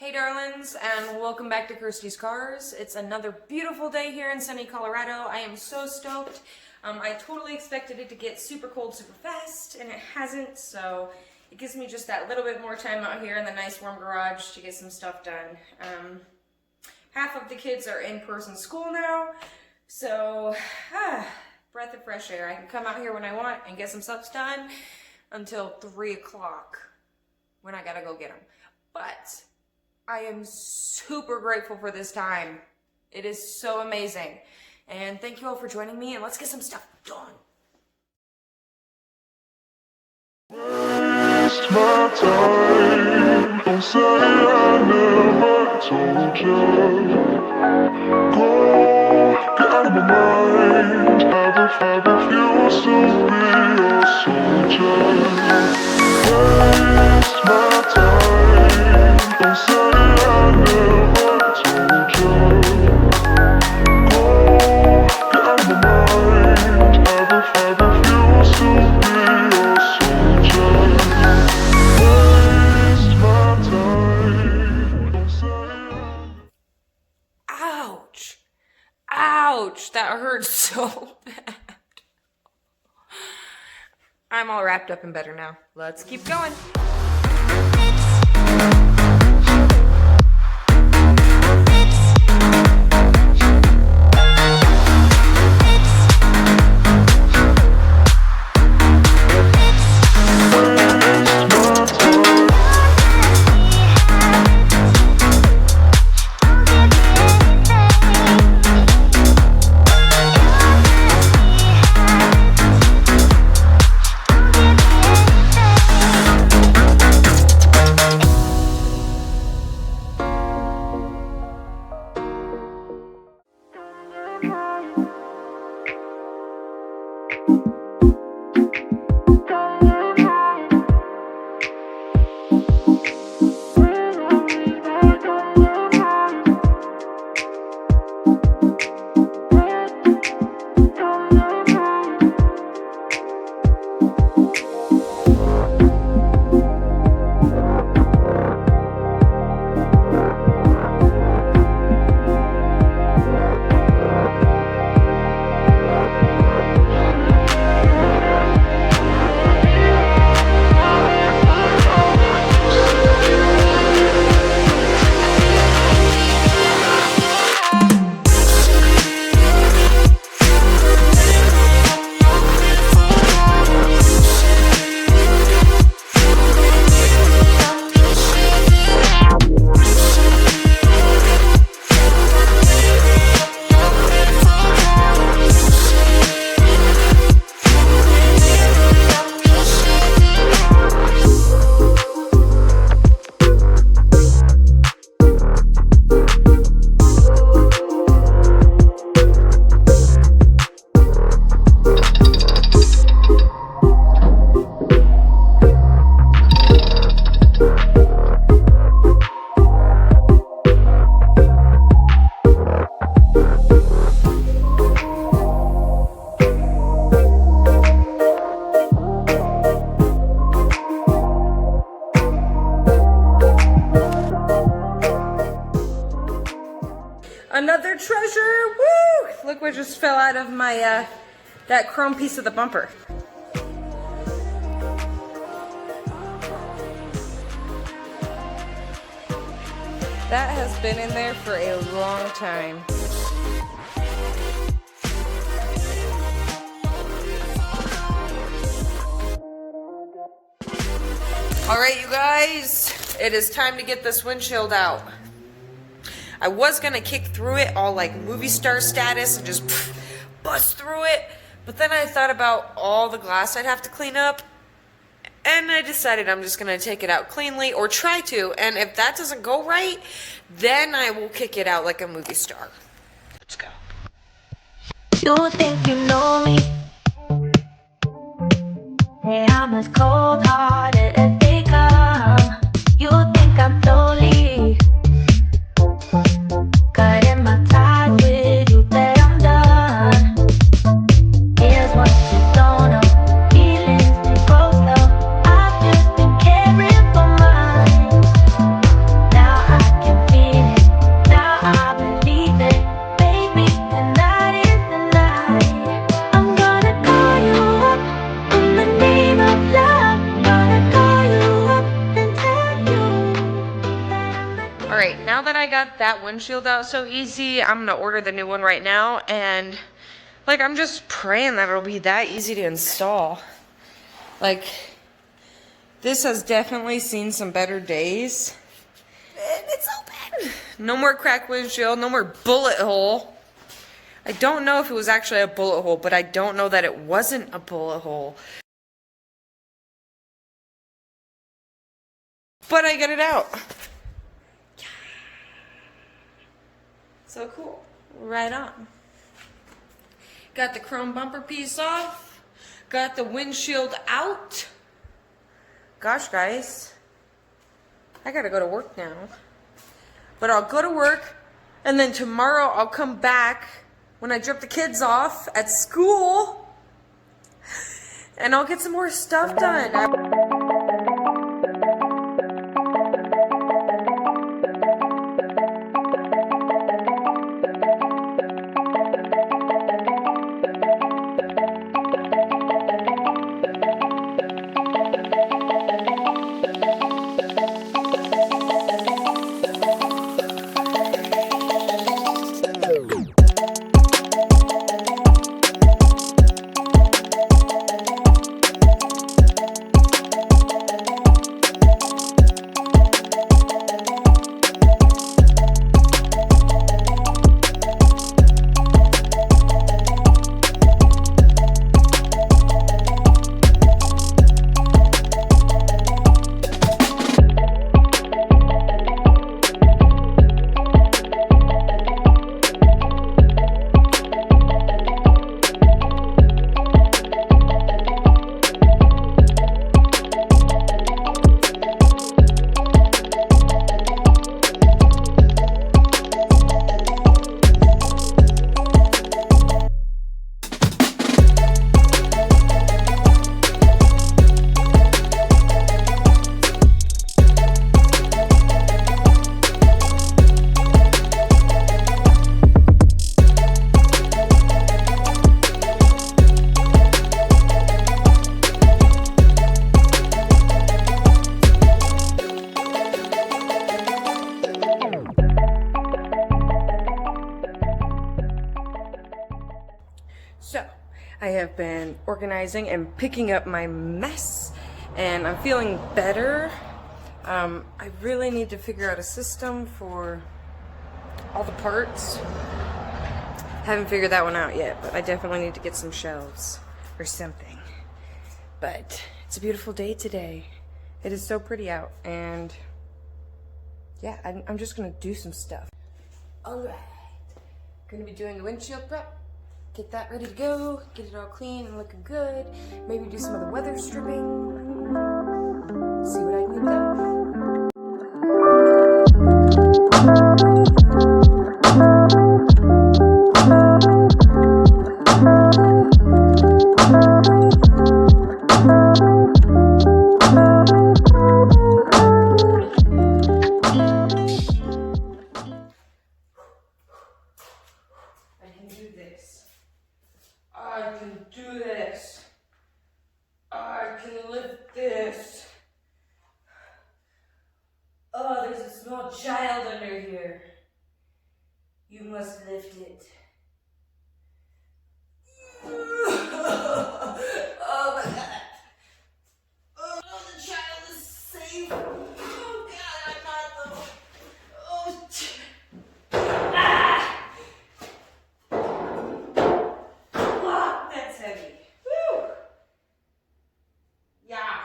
Hey darlings, and welcome back to Kirsties'Karz. It's another beautiful day here in sunny Colorado. I am so stoked. I totally expected it to get super cold super fast, and it hasn't, so it gives me just that little bit more time out here in the nice warm garage to get some stuff done. Half of the kids are in person school now, so breath of fresh air. I can come out here when I want and get some stuff done until 3 o'clock when I gotta go get them. But I am super grateful for this time. It is so amazing. And thank you all for joining me, and let's get some stuff done. Waste my time. Don't say I never told you. Go, get out of my mind. I refuse to be a soldier. Waste my time. Don't say I never told you. Go, get out of my mind. I refuse to be a soldier. Waste my time. Don't say Ouch. Ouch. That hurts so bad. I'm all wrapped up and better now. Let's keep going. Another treasure, woo! Look what just fell out of my, that chrome piece of the bumper. That has been in there for a long time. All right, you guys, it is time to get this windshield out. I was gonna kick through it all like movie star status and just bust through it, but then I thought about all the glass I'd have to clean up, and I decided I'm just gonna take it out cleanly, or try to, and if that doesn't go right, then I will kick it out like a movie star. Let's go. You think you know me? Hey, I'm as cold-hearted as they come. You think I'm lonely? Cutting my tie with you, bet I'm done. Here's what you don't know. Feelings they grow slow. I've just been caring for mine. Now I can Alright, now that I got that windshield out so easy, I'm gonna order the new one right now, and like I'm just praying that it'll be that easy to install. Like, this has definitely seen some better days. And it's open! No more cracked windshield, no more bullet hole. I don't know if it was actually a bullet hole, but I don't know that it wasn't a bullet hole. But I got it out. So cool. Right on. Got the chrome bumper piece off. Got the windshield out. Gosh, guys. I gotta go to work now. But I'll go to work, and then tomorrow I'll come back when I drop the kids off at school, and I'll get some more stuff done. So, I have been organizing and picking up my mess, and I'm feeling better. I really need to figure out a system for all the parts. Haven't figured that one out yet, but I definitely need to get some shelves or something. But it's a beautiful day today. It is so pretty out, and yeah, I'm just gonna do some stuff. Alright, gonna be doing the windshield prep. Get that ready to go, get it all clean and looking good. Maybe do some of the weather stripping. See what I can get done. I can do this. I can do this. I can lift this. Oh, there's a small child under here. You must lift it. Oh my God. Oh, the child is safe. Oh God, I'm not though. Oh, that's heavy. Woo! Yeah.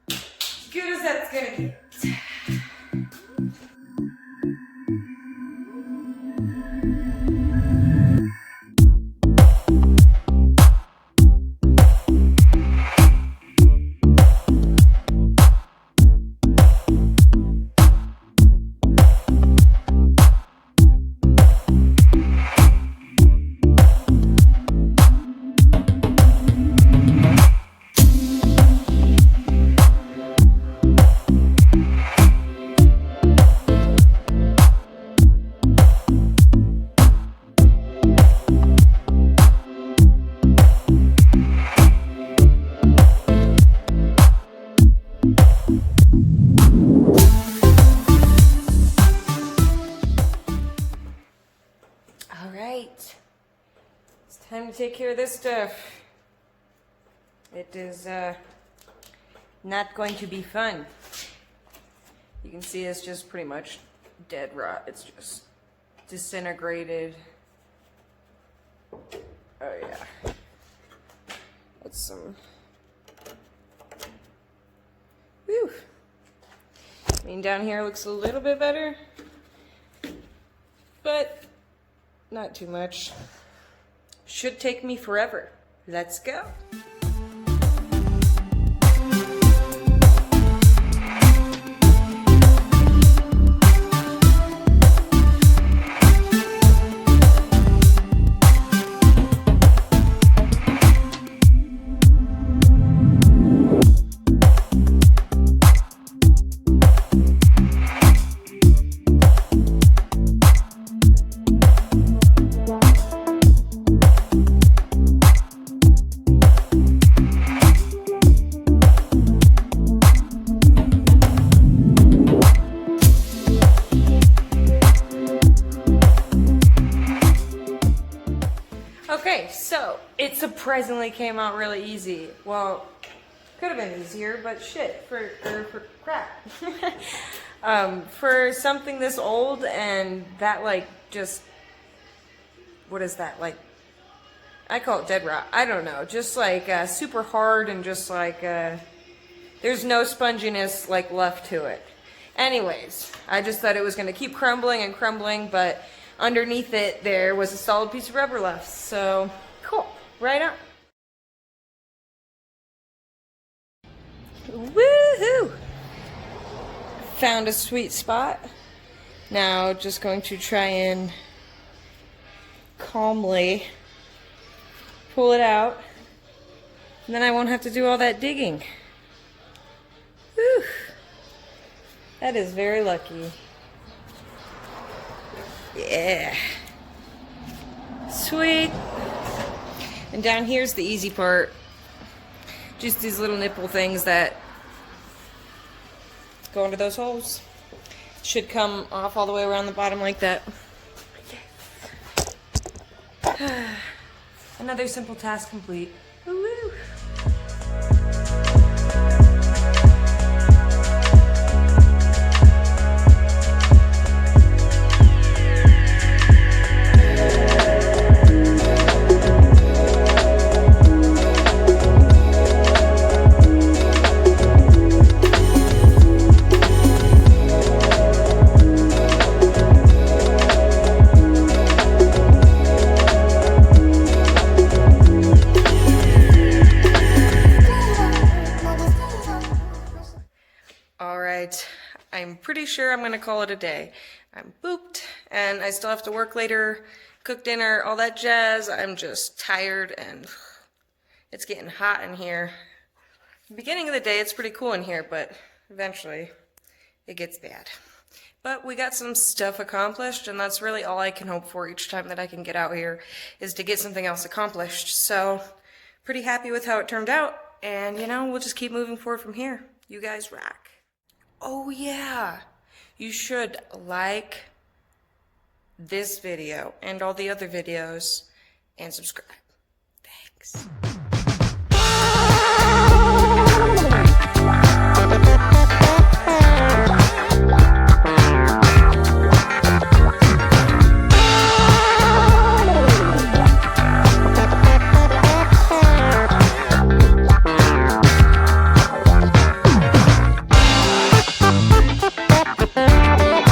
As good as that's gonna get. to take care of this stuff. It is not going to be fun. You can see it's just pretty much dead rot. It's just disintegrated. Oh yeah. That's some... Whew. I mean, down here looks a little bit better, but not too much. Should take me forever. Let's go. Okay, so it surprisingly came out really easy. Well, could have been easier, but shit, for crap. For something this old and that, like, just, what is that, like, I call it dead rot. I don't know, just like super hard and just like, there's no sponginess like left to it. Anyways, I just thought it was gonna keep crumbling and crumbling, but underneath it, there was a solid piece of rubber left. So, cool. Right on. Woohoo! Found a sweet spot. Now, just going to try and calmly pull it out. And then I won't have to do all that digging. Whew. That is very lucky. Yeah. Sweet. And down here's the easy part. Just these little nipple things that go into those holes. Should come off all the way around the bottom like that. Another simple task complete. Woo-woo. I'm pretty sure I'm going to call it a day. I'm booped, and I still have to work later, cook dinner, all that jazz. I'm just tired, and it's getting hot in here. Beginning of the day, it's pretty cool in here, but eventually it gets bad. But we got some stuff accomplished, and that's really all I can hope for each time that I can get out here, is to get something else accomplished. So, pretty happy with how it turned out, and you know, we'll just keep moving forward from here. You guys rock. Oh yeah, you should like this video and all the other videos and subscribe. Thanks.